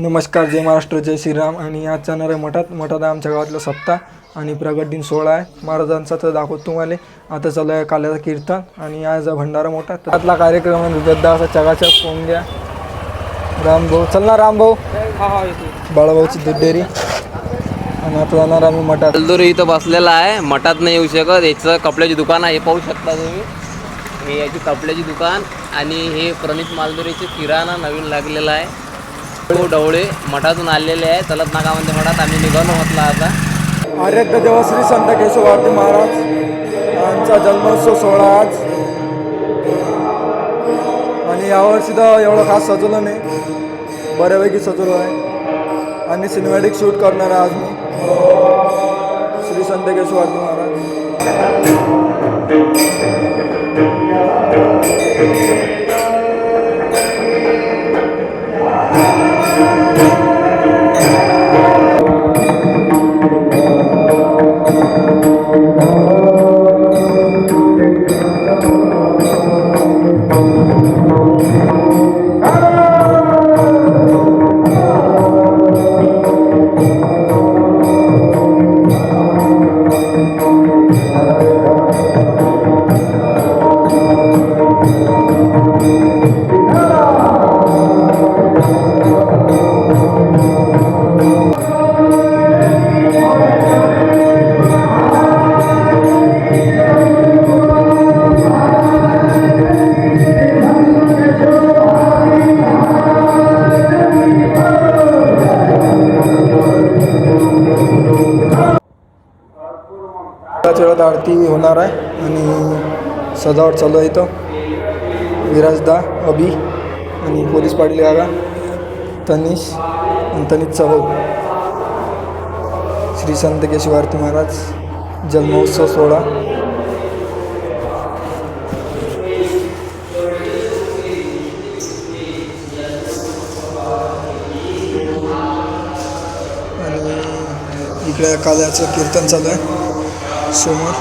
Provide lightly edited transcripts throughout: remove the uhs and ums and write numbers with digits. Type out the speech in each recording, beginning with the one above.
नमस्कार, जय महाराष्ट्र, जय श्रीराम. आणि आज जाणार आहे मठात आमच्या गावातला सप्ताह आणि प्रगट दिन सोहळा आहे महाराजांचा. तर दाखवतो तुम्हाला. आता चालू आहे काल्याचा कीर्तन आणि आज भंडारा मोठा. त्यातला कार्यक्रम आहे गद्दा असा चगाच्या पोंग्या. रामभाऊ चल ना, रामभाऊ बाळाभाऊची दूध डेअरी. आणि आता जाणार आम्ही मठात. मालदोरी इथं बसलेला आहे, मठात नाही येऊ शकत. याचं कपड्याची दुकान आहे, हे पाहू शकता तुम्ही. हे याची कपड्याची दुकान आणि हे प्रणित मालदोरीचे किराणा नवीन लागलेला आहे. डवळे मठातून आलेले आहे. चलत नाकामध्ये मठात आम्ही निघालो म्हटलं आता. आराध्य देव श्री संत केशव भारती महाराज यांचा जन्मोत्सव सोहळा आज. आणि यावर्षी तर एवढं खास सजवलं नाही, बऱ्यापैकी सजवलं आहे. आणि सिनेमॅटिक शूट करणार आहे आज मी. श्री संत केशव भारती महाराज. वेळात आरती होणार आहे आणि सजावट चालू आहे. इथं विराजदा, अभि आणि पोलीस पाटील काका, तनिष आणि तनिषचा भाऊ. श्री संत केशव भारती महाराज जन्मोत्सव सोहळा. आणि इकडे काल्याचं कीर्तन चालू आहे समोर.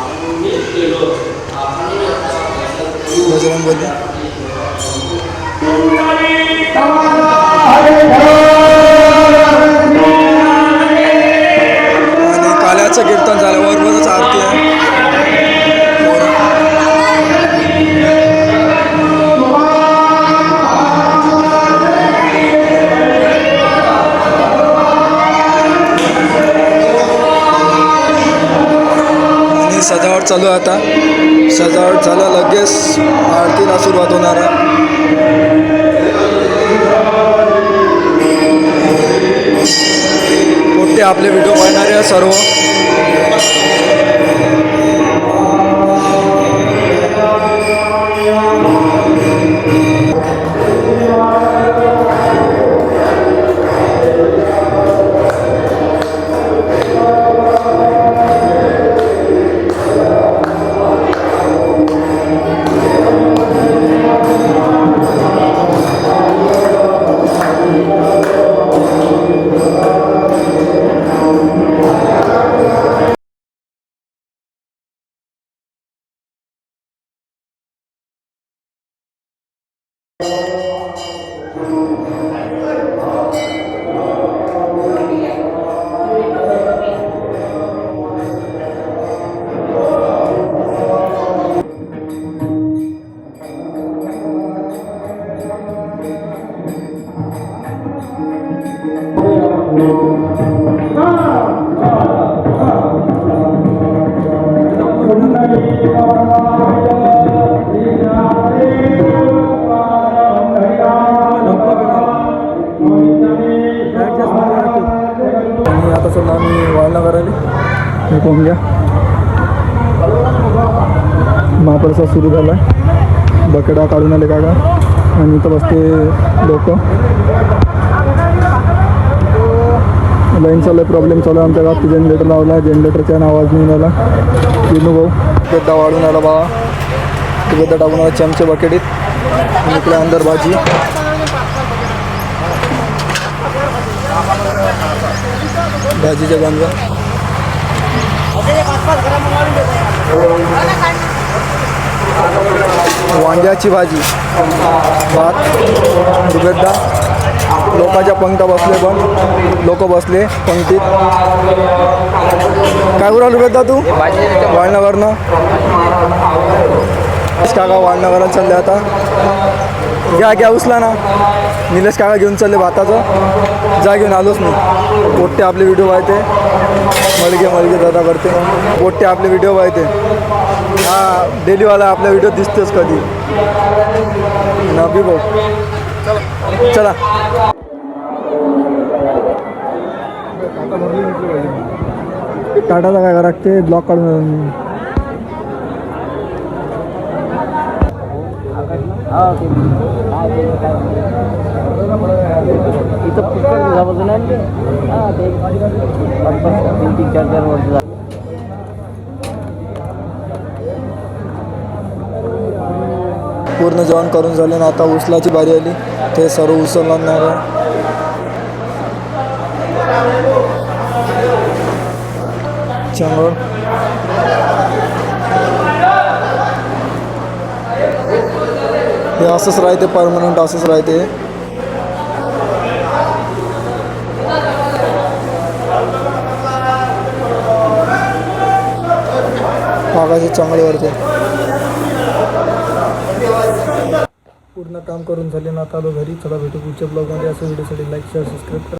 बजरंगबली आणि काल्याचं कीर्तन झाल्याबरोबरच आरती आहे. सजावट चालू आहे. आता सजावट झालं लगेच आरतीला सुरुवात होणार आहे. मोठे आपले व्हिडिओ पाहणारे सर्व आता चला आम्ही वाळला करायला. हे कोण घ्या महाप्रसाद सुरू झाला आहे. बकेडा काढून आले काका आणि इथं बसते लोक. लाईन चालू आहे, प्रॉब्लेम चालू आहे आमच्या गावात. जनरेटर लावला आहे, जनरेटरच्या आवाज नाही आला. विनू भाऊ गड्डा वाढून आला बाबा. तो गड्डा टाकून आला चमचे बकेडीत. आणि इकडे अंदर भाजी. भाजीच्या गंजा वांग्याची भाजी, भात, दुगड्डा, लोकांच्या पंक्ता बसले पण लोक बसले पंक्तीत. काय उराल रुपये तू वाळनगरनं काका वाळनगरात चालले आता. घ्या उचला ना. निलेश काका घेऊन चालले भाताचं. जा घेऊन आलोच मी. पोट्टे आपले व्हिडिओ पाहते. मलगे दादा करते. पोट्टे आपले व्हिडिओ पाहते. हा डेलीवाला आपल्या व्हिडिओ दिसतेच कधी. नबी भाऊ चला. टाटाचा काय करा ते ब्लॉक काढून पूर्ण जेवण करून झाले ना. आता उचलाची बारी आली. ते सर्व उचलणार नाही. चंगळ हे असंच राहते. परमनंट असंच राहते. मागाचे चांगले पूर्ण काम करून झाले ना. आता आलो घरी. चला भेटू पुढच्या ब्लॉगमध्ये. असं व्हिडिओसाठी लाईक शेअर सबस्क्राईब करा.